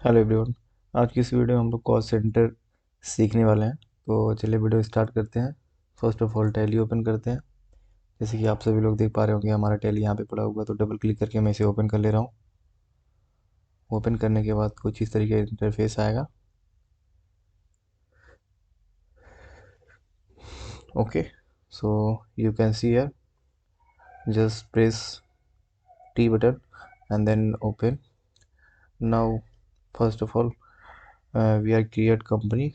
Hello everyone. आज की इस वीडियो में हम लोग कॉल सेंटर सीखने वाले हैं। तो चलिए वीडियो स्टार्ट करते हैं। First of all tally open करते हैं। जैसे कि आप सभी लोग देख पा रहे होंगे हमारा टैली यहाँ पे पड़ा हुआ है, तो डबल क्लिक करके मैं इसे ओपन कर ले रहा हूँ। ओपन करने के बाद कुछ इस तरीके का इंटरफेस आएगा। Okay, so you can see here, just press T button and then open. Now first of all we are create company.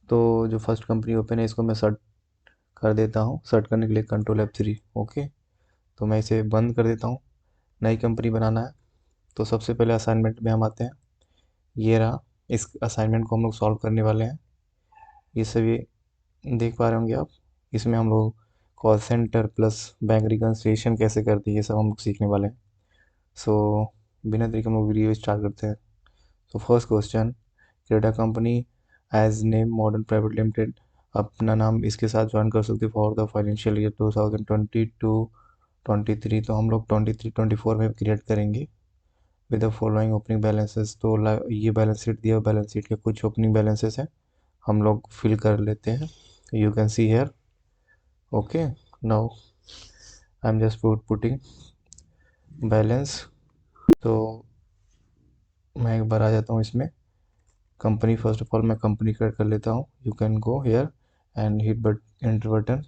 तो जो फर्स्ट कंपनी ओपन है इसको मैं सर्च कर देता हूँ। सर्च करने के लिए कंट्रोल F3। ओके, तो मैं इसे बंद कर देता हूँ। नई कंपनी बनाना है तो सबसे पहले असाइनमेंट में हम आते हैं। ये रहा, इस असाइनमेंट को हम लोग सॉल्व करने वाले हैं। ये सभी देख पा रहे होंगे आप। इसमें हम लोग call centre plus bank reconciliation कैसे करते हैं ये सब हम लोग सीखने वाले हैं। सो बिना देरी के हम लोग वीडियो स्टार्ट करते हैं। तो first question, create a company as name Modern Private Limited. अपना नाम इसके साथ ज्वाइन कर सकते फॉर द फाइनेंशियल ईयर 2022-23। तो हम लोग 23-24 में क्रिएट करेंगे with the following opening balances. तो ये बैलेंस शीट दिया, बैलेंस शीट के कुछ ओपनिंग बैलेंसेस हैं, हम लोग फिल कर लेते हैं। You can see here. Okay, now I am just putting balance. तो मैं एक बार आ जाता हूँ इसमें। कंपनी, फर्स्ट ऑफ ऑल मैं कंपनी क्रिएट कर लेता हूँ। You can go here and hit enter button.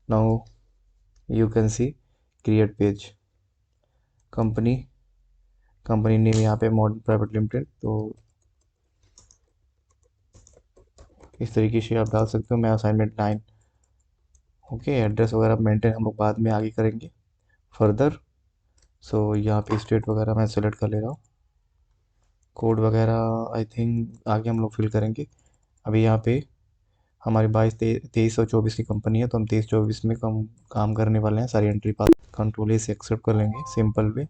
Now you can see create page. Company, company name यहाँ पे मॉडर्न प्राइवेट लिमिटेड। तो इस तरीके से आप डाल सकते हो। मैं असाइनमेंट 9। ओके, एड्रेस वगैरह मेंटेन हम लोग बाद में आगे करेंगे फर्दर। सो यहाँ पे स्टेट वगैरह मैं सेलेक्ट कर ले रहा हूँ। कोड वगैरह आई थिंक आगे हम लोग फिल करेंगे। अभी यहाँ पे हमारी 23 और 24 की कंपनी है, तो हम 23-24 में काम करने वाले हैं। सारी एंट्री पास कंट्रोल से एक्सेप्ट कर लेंगे simple way.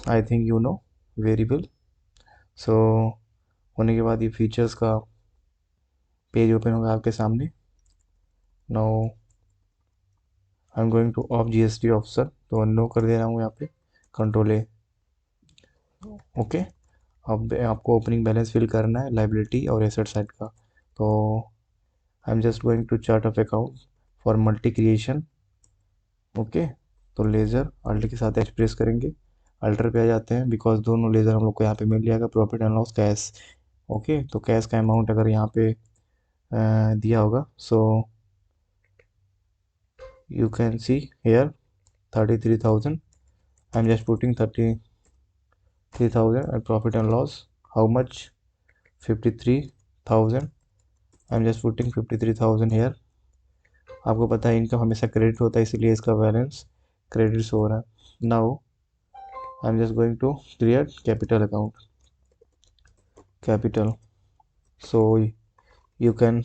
I think you know variable. So होने के बाद ये फीचर्स का पेज ओपन होगा आपके सामने। Now I am going two of GST officer, तो नो कर दे रहा हूँ यहाँ पे, कंट्रोल ए। ओके, अब आपको ओपनिंग बैलेंस फिल करना है लाइबिलिटी और एसेट साइड का। तो I am just going to chart of account for multi creation. Okay, तो लेज़र अल्टर के साथ एच प्रेस करेंगे, अल्टर पे आ जाते हैं बिकॉज दोनों लेज़र हम लोग को यहाँ पे मिल जाएगा। Profit and loss cash. Okay, तो कैश का अमाउंट अगर यहाँ पे दिया होगा, so you can see here 33,000। I am just putting 33,000 and profit and loss how much 53,000। I am just putting 53,000 here. आपको पता है इनकम हमेशा क्रेडिट होता है, इसीलिए इसका बैलेंस क्रेडिट से हो रहा है। Now I am just going to create capital account. Capital, so you can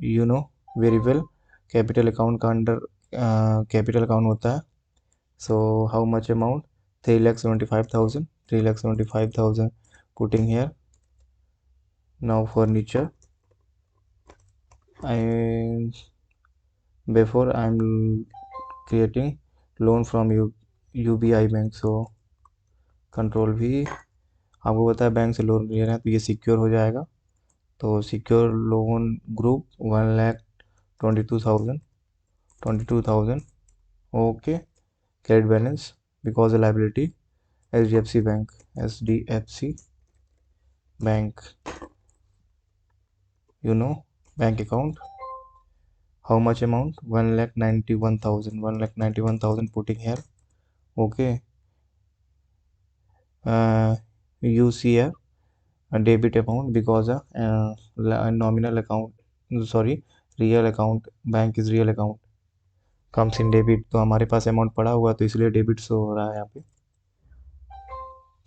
you know very well, capital account का अंडर कैपिटल अकाउंट होता है। So how much amount 3,75,000। 3,75,000 putting here. Now furniture, I before I'm creating loan from UBI bank. So control भी, आपको पता है bank से loan ले रहे हैं तो ये सिक्योर हो जाएगा। तो secure loan group 1,22,000। 22,000। Okay, credit balance because liability HDFC bank. HDFC bank, you know bank account. How much amount 1,91,000। 1,91,000 putting here. Okay, you see a debit amount because a nominal account, sorry, real account, bank is real account comes in debit. तो हमारे पास amount पड़ा हुआ तो इसलिए debit show हो रहा है यहाँ पे।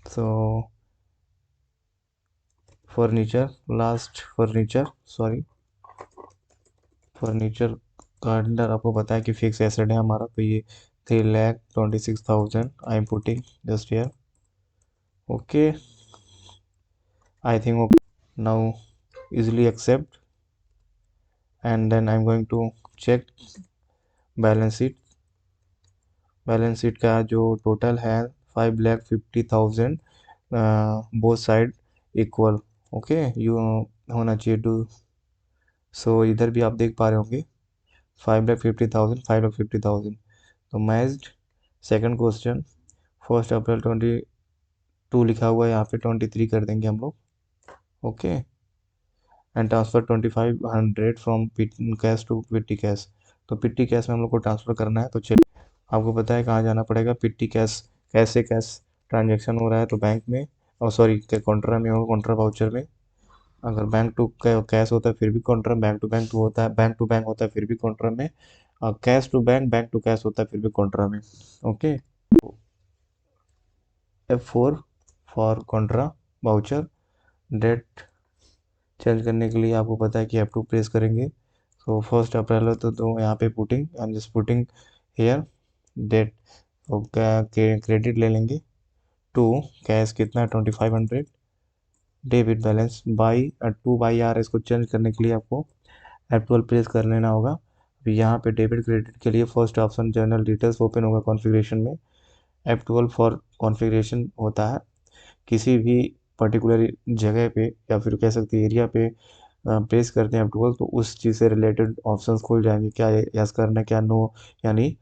So furniture, last furniture, sorry, furniture का अंडर आपको पता है कि फिक्स एसेट है हमारा, तो ये 3,26,000 I am putting just here. Okay, I think now easily accept, and then I'm going to check balance sheet. Balance sheet का जो टोटल है 5,50,000, both side equal. Okay, you होना चाहिए टू। सो इधर भी आप देख पा रहे होंगे 5,50,000, 5,50,000। तो मैच्ड। सेकंड क्वेश्चन, 1 अप्रैल 22 लिखा हुआ है, यहाँ पे 23 कर देंगे हम लोग। Okay, and transfer 2,500 from cash to petty cash. तो पिट्टी कैश में हम लोग को ट्रांसफ़र करना है, तो चलिए आपको पता है कहाँ जाना पड़ेगा। पिट्टी कैश, कैसे कैश ट्रांजेक्शन हो रहा है तो बैंक में, और सॉरी कॉन्ट्रा में होगा, कॉन्ट्रा वाउचर में। अगर बैंक टू कैश होता है फिर भी कॉन्ट्रा, बैंक टू बैंक होता है, बैंक टू बैंक होता है फिर भी कॉन्ट्रा में, और cash to bank, bank to cash होता है फिर भी कॉन्ट्रा में। Okay, F4 for contra voucher. Date change करने के लिए आपको पता है कि F2 प्रेस करेंगे। सो 1 अप्रैल है तो यहाँ पे putting, I am just putting here date. तो क्रेडिट ले लेंगे टू कैश, कितना है 2,500। Debit balance by to by R, इसको चेंज करने के लिए आपको F12 प्रेस कर लेना होगा। अभी यहाँ पे डेबिट क्रेडिट के लिए first option general details open होगा कॉन्फ़िगरेशन में। F12 फॉर कॉन्फ़िगरेशन होता है किसी भी पर्टिकुलर जगह पे या फिर कह सकते हैं एरिया पे प्रेस करते हैं F12 तो उस चीज़ से रिलेटेड ऑप्शंस खुल जाएंगे, क्या यस करना है क्या नो, यानी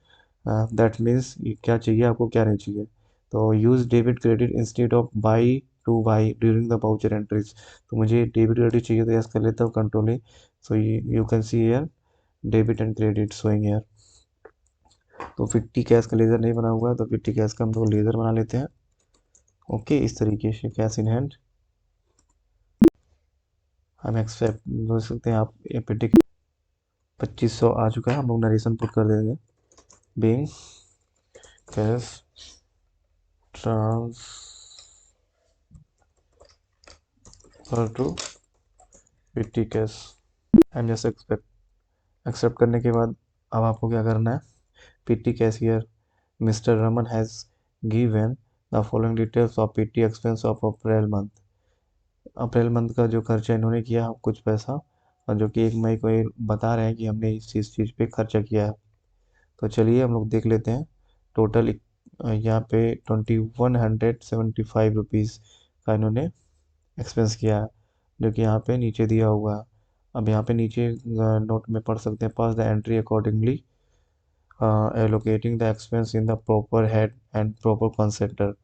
दैट मीन्स क्या चाहिए आपको क्या नहीं चाहिए। तो use debit credit instead of by to by during the voucher entries. तो मुझे डेबिट क्रेडिट चाहिए तो यस कर लेता हूँ कंट्रोल ही। So you can see here debit and credit showing here. तो फिफ्टी कैश का लेज़र नहीं बना हुआ है तो फिफ्टी कैश का हम लोग लेज़र बना लेते हैं। ओके, इस तरीके से कैश इन हैंड हम एक्सेप्ट बोल सकते हैं। आप ये पेटी 2,500 आ चुका है, हम लोग नरेशन पुट कर देंगे। Being cash transfer to petty cash. And just accept करने के बाद अब आपको क्या करना है, petty cashier mister Raman has given the following details of petty expense of April month. April month का जो खर्चा इन्होंने किया कुछ पैसा, और जो कि 1 मई को ये बता रहे हैं कि हमने इस चीज़ पे खर्चा किया है। तो चलिए हम लोग देख लेते हैं। टोटल यहाँ पे 2,175 रुपीज़ का इन्होंने एक्सपेंस किया है, जो कि यहाँ पे नीचे दिया हुआ है। अब यहाँ पे नीचे नोट में पढ़ सकते हैं, pass the entry accordingly allocating the expense in the proper head and proper cost centre.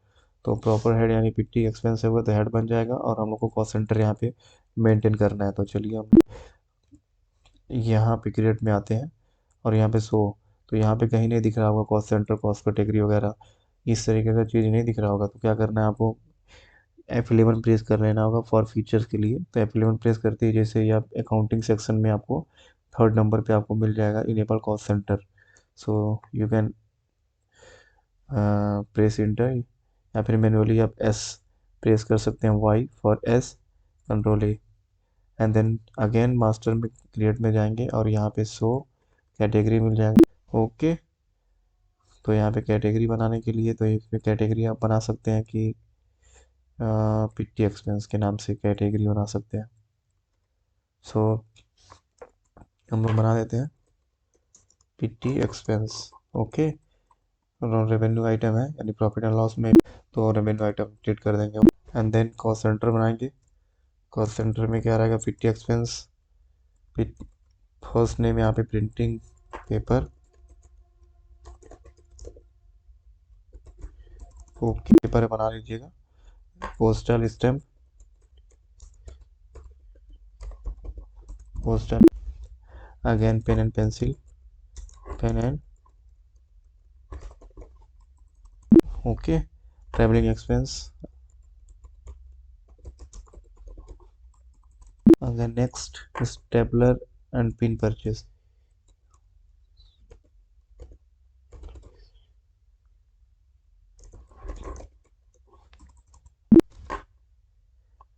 तो प्रॉपर हेड यानी पिट्टी एक्सपेंस है वो तो हेड बन जाएगा, और हम लोग को कॉस्ट सेंटर यहाँ पे मेंटेन करना है। तो चलिए हम यहाँ पे क्रिएट में आते हैं और यहाँ पे शो। तो यहाँ पे कहीं नहीं दिख रहा होगा कॉस्ट सेंटर, कॉस्ट कैटेगरी वगैरह, इस तरीके का चीज़ नहीं दिख रहा होगा। तो क्या करना है आपको, F11 प्रेस कर लेना होगा फॉर फीचर्स के लिए। तो F11 प्रेस करते ही जैसे ही आप अकाउंटिंग सेक्शन में आपको थर्ड नंबर पे आपको मिल जाएगा enable cost centre. So you can press enter, या फिर मैनुअली आप एस प्रेस कर सकते हैं, Y for S, control A, and then again master में क्रिएट में जाएंगे और यहाँ पे शो कैटेगरी मिल जाएगा। ओके, तो यहाँ पे कैटेगरी बनाने के लिए तो इसमें कैटेगरी आप बना सकते हैं कि पिट्टी एक्सपेंस के नाम से कैटेगरी बना सकते हैं। सो हम लोग बना देते हैं पिट्टी एक्सपेंस। ओके, रेवेन्यू आइटम है यानी प्रॉफिट एंड लॉस में, तो रेवेन्यू आइटम क्रिएट कर देंगे। एंड देन कॉस्ट सेंटर बनाएंगे। कॉस्ट सेंटर में क्या रहेगा, पिट्टी एक्सपेंस, फर्स्ट नेम यहाँ पे प्रिंटिंग पेपर, ओके पेपर बना लीजिएगा। Postal stamp, postal, again pen and pencil, pen and, okay, travelling expense, again next stapler and pin purchase,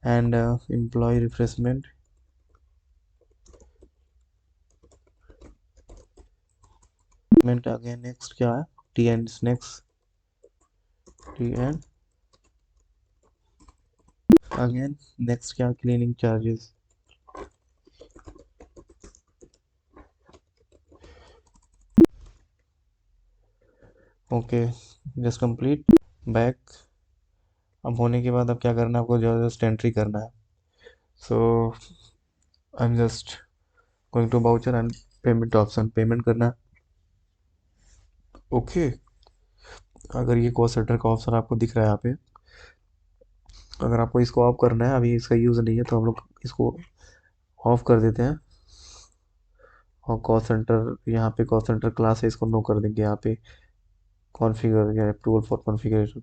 and employ refreshment, again next क्या है, tea and snacks, tea and, again next क्या, cleaning charges, okay, just complete. Back. अब होने के बाद अब क्या करना है आपको, जस्ट एंट्री करना है। So I am just going to voucher and payment option, payment करना है। ओके, अगर ये कॉस्ट सेंटर का ऑप्शन आपको दिख रहा है यहाँ पे, अगर आपको इसको ऑफ करना है, अभी इसका यूज़ नहीं है तो हम लोग इसको ऑफ कर देते हैं। और कॉस्ट सेंटर, यहाँ पे कॉस्ट सेंटर क्लास है, इसको नो कर देंगे यहाँ पे। कॉन्फ़िगर या अप्रूवल फॉर कॉन्फ़िगरेशन।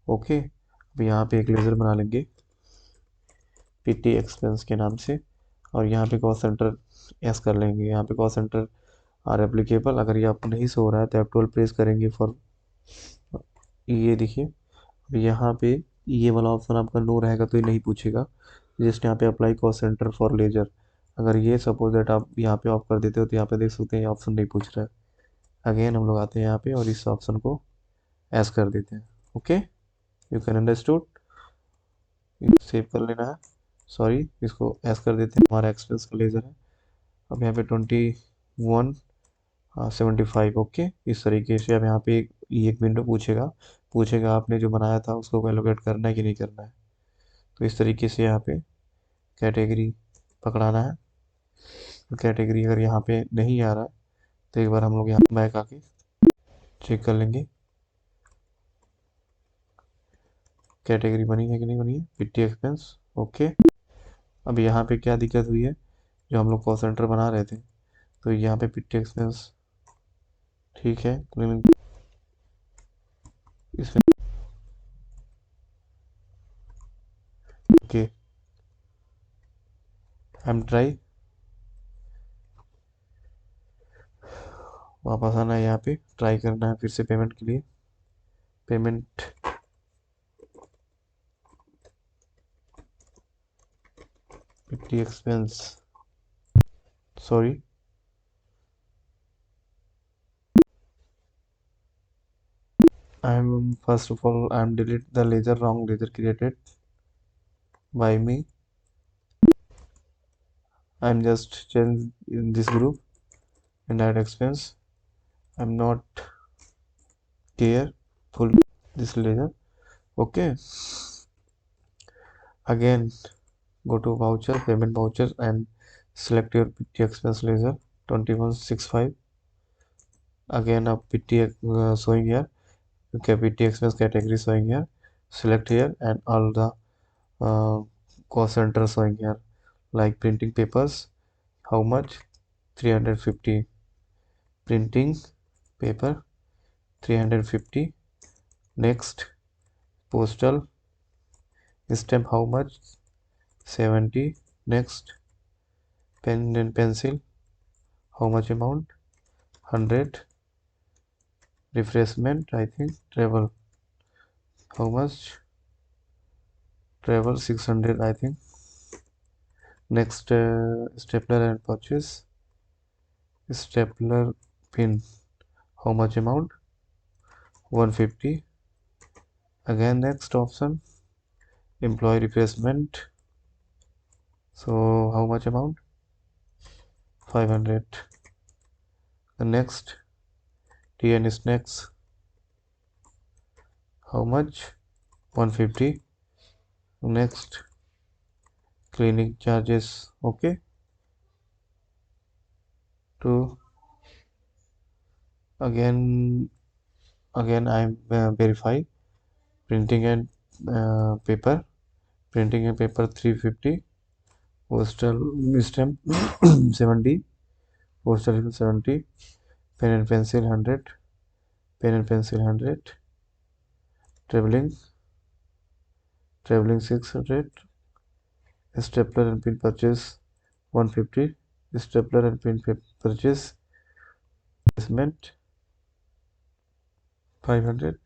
ओके, अब यहाँ पे एक लेज़र बना लेंगे पीटी एक्सपेंस के नाम से, और यहाँ पे कॉस्ट सेंटर एस कर लेंगे। यहाँ पे कॉस्ट सेंटर आर एप्लीकेबल, अगर ये आपको नहीं शो हो रहा है तो F12 प्रेस करेंगे फॉर, ये देखिए अब यहाँ पे ये वाला ऑप्शन आपका नो रहेगा तो ये नहीं पूछेगा। जस्ट यहाँ पे apply cost centre for ledger, अगर ये सपोज दैट आप यहाँ पे ऑफ कर देते हो तो यहाँ पे देख सकते हैं ये ऑप्शन नहीं पूछ रहा है। अगेन हम लोग आते हैं यहाँ पे और इस ऑप्शन को एस कर देते हैं। Okay, you can understood, save कर लेना है। सॉरी, इसको एस कर देते हैं, हमारा एक्सपेंस का लेजर है। अब यहाँ पे 2175। ओके, इस तरीके से अब यहाँ पे एक विंडो पूछेगा, आपने जो बनाया था उसको एलोकेट करना है कि नहीं करना है। तो इस तरीके से यहाँ पे कैटेगरी पकड़ाना है। तो कैटेगरी अगर यहाँ पे नहीं आ रहा है तो एक बार हम लोग यहाँ बैक आके चेक कर लेंगे कैटेगरी बनी है कि नहीं बनी है, पीटी एक्सपेंस। ओके, अब यहाँ पे क्या दिक्कत हुई है, जो हम लोग कॉल सेंटर बना रहे थे तो यहाँ पे पीटी एक्सपेंस ठीक है, लेकिन इसमें ओके, आई एम ट्राई, वापस आना है, यहाँ पे ट्राई करना है फिर से पेमेंट के लिए। Payment, PT expense, sorry, I am first of all I am delete the laser, wrong laser created by me. I am just change in this group and add expense. I am not care full this laser. Okay, again go to voucher, payment voucher, and select your PT expense laser 2165. Again a PT showing here. Okay, PT expense category showing here. Select here and all the cost center showing here, like printing papers. How much? 350. Printing paper 350. Next, postal stamp how much? 70. Next, pen and pencil how much amount? 100. Refreshment, I think travel how much? Travel 600, I think. Next, stapler and purchase. Stapler pin how much amount? 150. Again, next option, employee refreshment, so how much amount? 500. The next, tea and snacks how much? 150. Next, cleaning charges. Okay, to again I verify printing and paper, 350. Postal stamp 70. Postal 70. Pen and pencil 100. Pen and pencil 100. Traveling 600. Stapler and pin purchase 150. Stapler and pin purchase placement 500.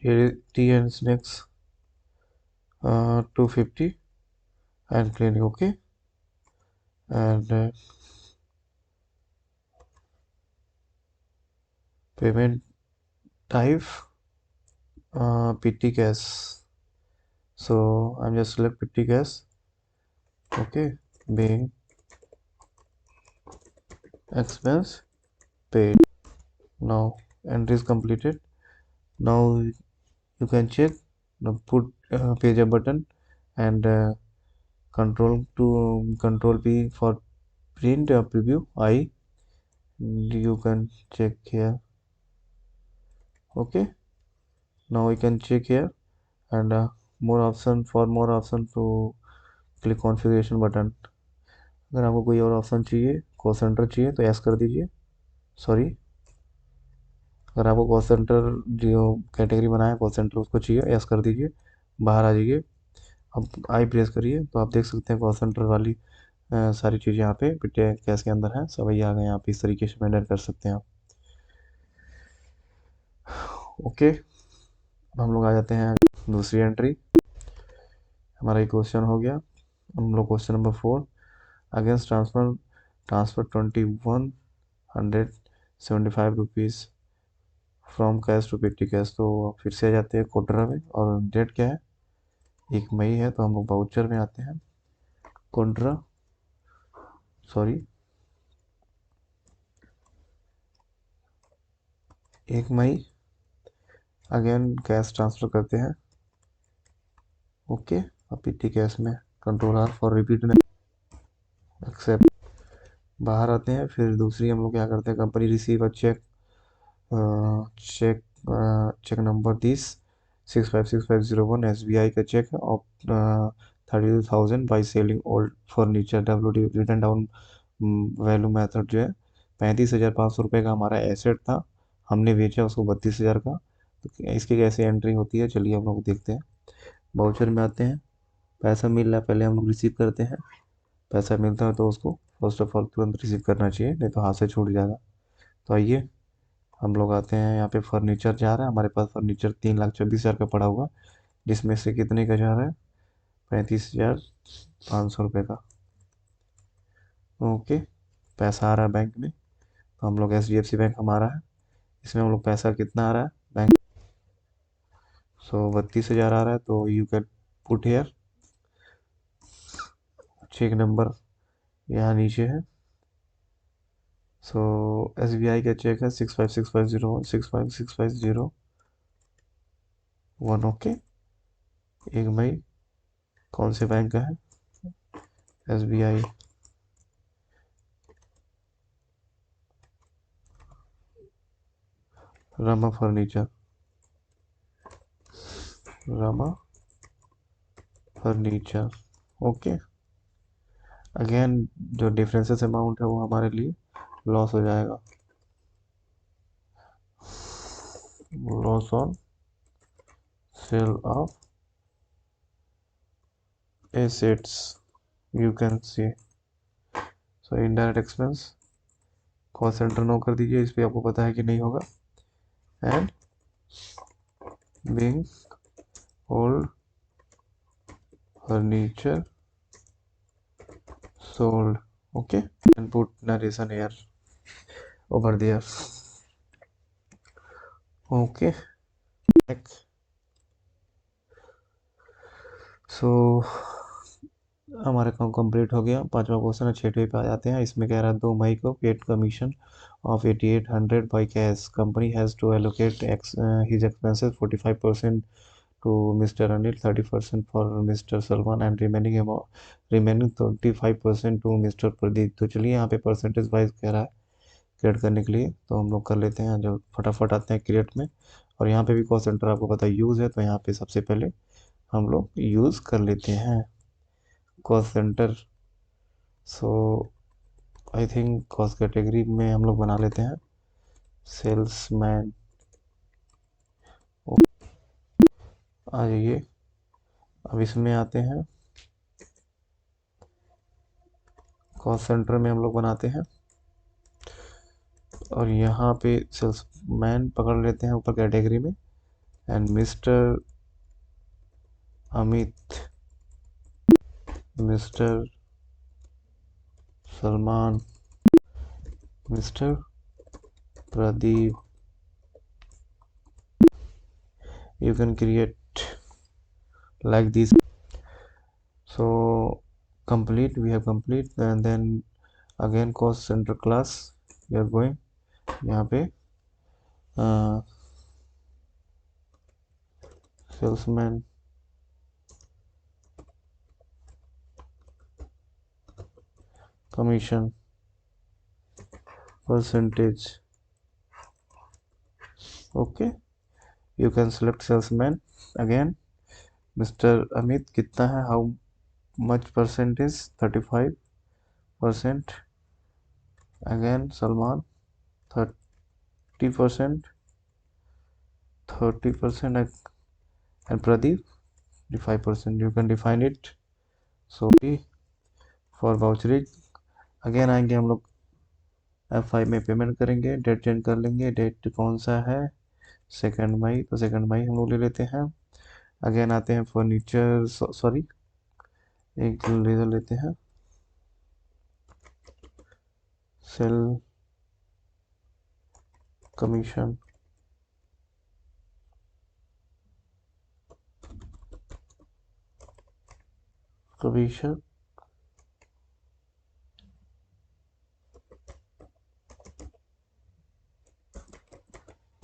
Tea and snacks 250 and cleaning. Okay, and payment type PT cash. So I'm just select PT cash. Okay, being expense paid. Now entry is completed. Now you can check. Now put page up button and control P for print preview. You can check here. Okay. Now we can check here and more option to click configuration button. अगर आपको कोई और option चाहिए, call centre चाहिए तो yes कर दीजिए. Sorry, अगर आपको कॉल सेंटर जो कैटेगरी बनाया कॉल सेंटर उसको चाहिए, यस कर दीजिए. बाहर आ जाइए. अब आई प्रेस करिए तो आप देख सकते हैं कॉल सेंटर वाली सारी चीज़ें यहाँ पे पिटे कैश के अंदर हैं. सभी आ गए यहाँ पे. इस तरीके से मेंटेन कर सकते हैं आप. ओके, अब हम लोग आ जाते हैं दूसरी एंट्री. हमारा ये क्वेश्चन हो गया. हम लोग question number 4. Against transfer 2175 rupees from cash to petty cash. तो फिर से आ जाते हैं कोटरा में. और डेट क्या है? 1 मई है. तो हम लोग वाउचर में आते हैं. कोटरा, सॉरी, 1 मई. अगेन कैश ट्रांसफ़र करते हैं. ओके, अब पेटी कैश में control R for repeat accept. बाहर आते हैं. फिर दूसरी हम लोग क्या करते हैं, company receive a cheque number 6565501 SBI का चेक है of 32,000 by selling old furniture. WD written down value method जो है 35,500 रुपये का हमारा एसेट था, हमने बेचा उसको 32,000 का. तो इसकी कैसे एंट्री होती है, चलिए हम लोग देखते हैं. वाउचर में आते हैं. पैसा मिल रहा है, पहले हम लोग रिसीव करते हैं. पैसा मिलता है तो उसको फर्स्ट ऑफ ऑल तुरंत रिसीव करना चाहिए, नहीं तो हाथ से छूट जाएगा. तो आइए हम लोग आते हैं. यहाँ पे फर्नीचर जा रहा है हमारे पास. फर्नीचर 3,24,000 का पड़ा हुआ, जिसमें से कितने का जा रहा है, 35,500 रुपये का. ओके, पैसा आ रहा है बैंक में. तो हम लोग HDFC बैंक हमारा है. इसमें हम लोग पैसा कितना आ रहा है बैंक, 32,000 आ रहा है. तो you can put here. Cheque number यहाँ नीचे है. SBI का चेक है 65650165650 1. ओके, 1 मई. कौन से बैंक का है? SBI. Rama furniture. Okay. Again जो डिफरेंसेस अमाउंट है वो हमारे लिए लॉस हो जाएगा. Loss on sale of assets, you can see. Indirect expense cost centre no कर दीजिए. इस पर आपको पता है कि नहीं होगा. And being old furniture sold. Okay, and put narration here over there. Okay, back. हमारा काम कंप्लीट हो गया. 5वां क्वेश्चन है. 6वें पे आ जाते हैं. इसमें कह रहा है 2 मई को paid commission of 8800 by cash. Company has to allocate his expenses 45% to Mr. Anil, 30% for Mr. Salman and remaining 25% to Mr. Pradeep. तो चलिए यहाँ पे परसेंटेज वाइज कह रहा है क्रिएट करने के लिए, तो हम लोग कर लेते हैं. जब फटाफट आते हैं क्रिएट में. और यहाँ पे भी कॉस्ट सेंटर आपको पता है यूज़ है, तो यहाँ पे सबसे पहले हम लोग यूज़ कर लेते हैं cost centre. I think cost category में हम लोग बना लेते हैं सेल्समैन. आ जाइए. अब इसमें आते हैं. कॉस्ट सेंटर में हम लोग बनाते हैं और यहाँ पे सेल्समैन पकड़ लेते हैं ऊपर कैटेगरी में. And mister Amit, mister Salman, mister Pradeep. You can create like this. So complete, we have complete. And then again cost center class we are going. यहाँ पे salesman commission percentage. Okay, you can select salesman again. Mister Amit कितना है, how much percentage, 35%. Again Salman 30%, 30%. and Pradeep 5%. You can define it. So for vouchering again आएंगे हम लोग F5 में payment करेंगे, date change कर लेंगे. डेट कौन सा है, 2 मई, तो 2 मई हम लोग ले लेते हैं. अगेन आते हैं फर्नीचर, सॉरी एक लेजर लेते हैं, sale commission commission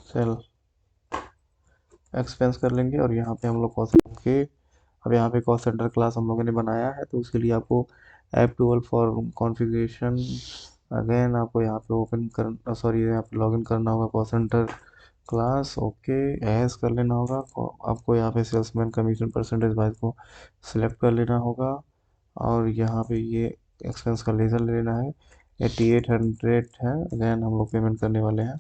sale expense कर लेंगे. और यहाँ पे हम लोग कॉस्ट के, अब यहाँ पे कॉस्ट सेंटर क्लास हम लोगों ने बनाया है, तो उसके लिए आपको app tool for configuration. Again आपको यहाँ पे ओपन कर, सॉरी यहाँ पे लॉगिन करना होगा cost centre class. Okay, as कर लेना होगा आपको. यहाँ पे सेल्समैन कमीशन परसेंटेज वाइज को सिलेक्ट कर लेना होगा. और यहाँ पे ये एक्सपेंस का लेजर ले लेना है, 8800 है. अगेन हम लोग पेमेंट करने वाले हैं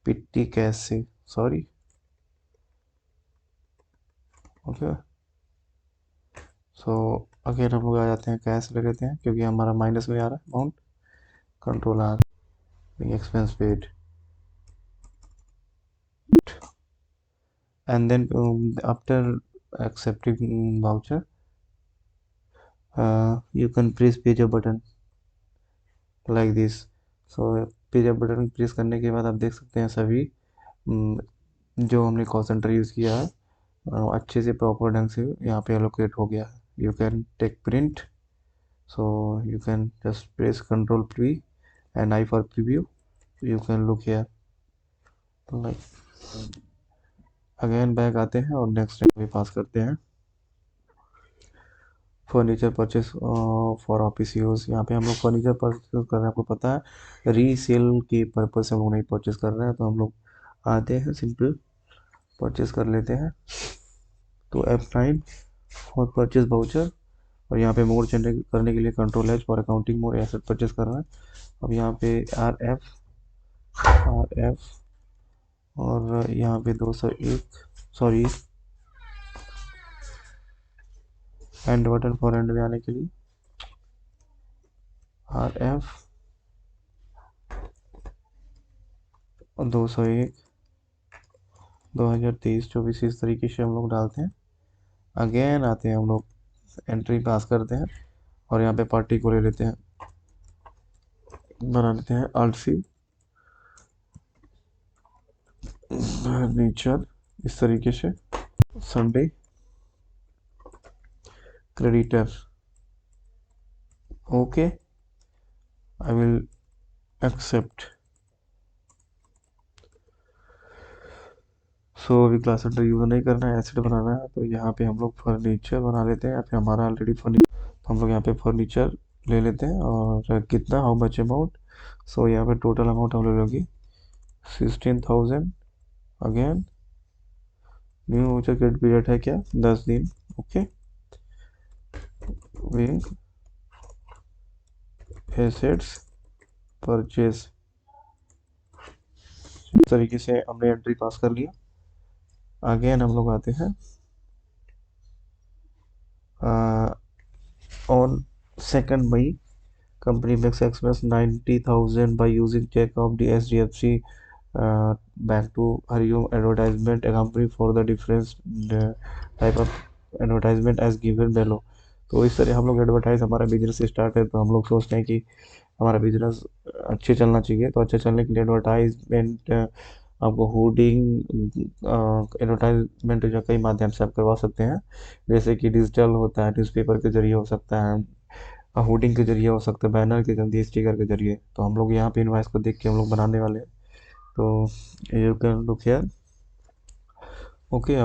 पिट्टी कैश से, सॉरी. ओके, सो अगेन हम लोग आ जाते हैं, कैश ले लेते हैं क्योंकि हमारा माइनस में आ रहा है amount. Control R, expense paid. and then after accepting voucher, you can press page up button like this. so page up button press करने के बाद आप देख सकते हैं सभी जो हमने कॉल सेंटर यूज़ किया है अच्छे से प्रॉपर ढंग से यहाँ पे एलोकेट हो गया है. You can take print. so you can just press control P and I for preview. you can look here like. Again back आते हैं और नेक्स्ट पे पास करते हैं furniture purchase for office use. यहाँ पे हम लोग फर्नीचर परचेस कर रहे हैं, आपको पता है रीसेल के पर्पज से हम लोग नहीं परचेस कर रहे हैं, तो हम लोग आते हैं सिंपल परचेस कर लेते हैं. तो F9 फॉर परचेस वाउचर. और यहाँ पे मोड चेंज करने के लिए control H for accounting mode asset purchase कर रहा है. अब यहाँ पे RF और यहाँ पे 201, sorry and button for and में आने के लिए RF और 201 2023-24 इस तरीके से हम लोग डालते हैं. अगेन आते हैं हम लोग एंट्री पास करते हैं और यहाँ पे पार्टी को ले लेते हैं, बना लेते हैं आलसी नेचर इस तरीके से. Sunday creditor. Okay, I will accept. So अभी क्लास सेंटर यूज़ नहीं करना है, एसिड बनाना है, तो यहाँ पे हम लोग फर्नीचर बना लेते हैं. यहाँ पे हमारा ऑलरेडी फर्नीचर, तो हम लोग यहाँ पे फर्नीचर ले लेते हैं. और कितना, हाउ मच अमाउंट. सो यहाँ पे टोटल अमाउंट हम लोग लोगी 16,000. Again new voucher credit period है क्या, 10 दिन. Okay, wing assets purchase. इस तरीके से हमने एंट्री पास कर लिया. अगेन हम लोग आते हैं ऑन 2 मई company makes expense 90,000 by using check of the SDFC bank to Hariom advertisement a company for the different type of advertisement as given below. तो इस तरह हम लोग एडवर्टाइज, हमारा बिजनेस स्टार्ट है तो हम लोग सोचते हैं कि हमारा बिजनेस अच्छे चलना चाहिए, तो अच्छे चलने के लिए एडवर्टाइजमेंट आपको होर्डिंग एडवर्टाइजमेंट जो कई माध्यम से आप करवा सकते हैं, जैसे कि डिजिटल होता है, न्यूज़पेपर के जरिए हो सकता है, होर्डिंग के जरिए, हो सकता है बैनर के जरिए, स्टिकर के जरिए। तो हम लोग यहाँ पे इनवॉइस को देख के हम लोग बनाने वाले हैं। तो you can look here. Okay,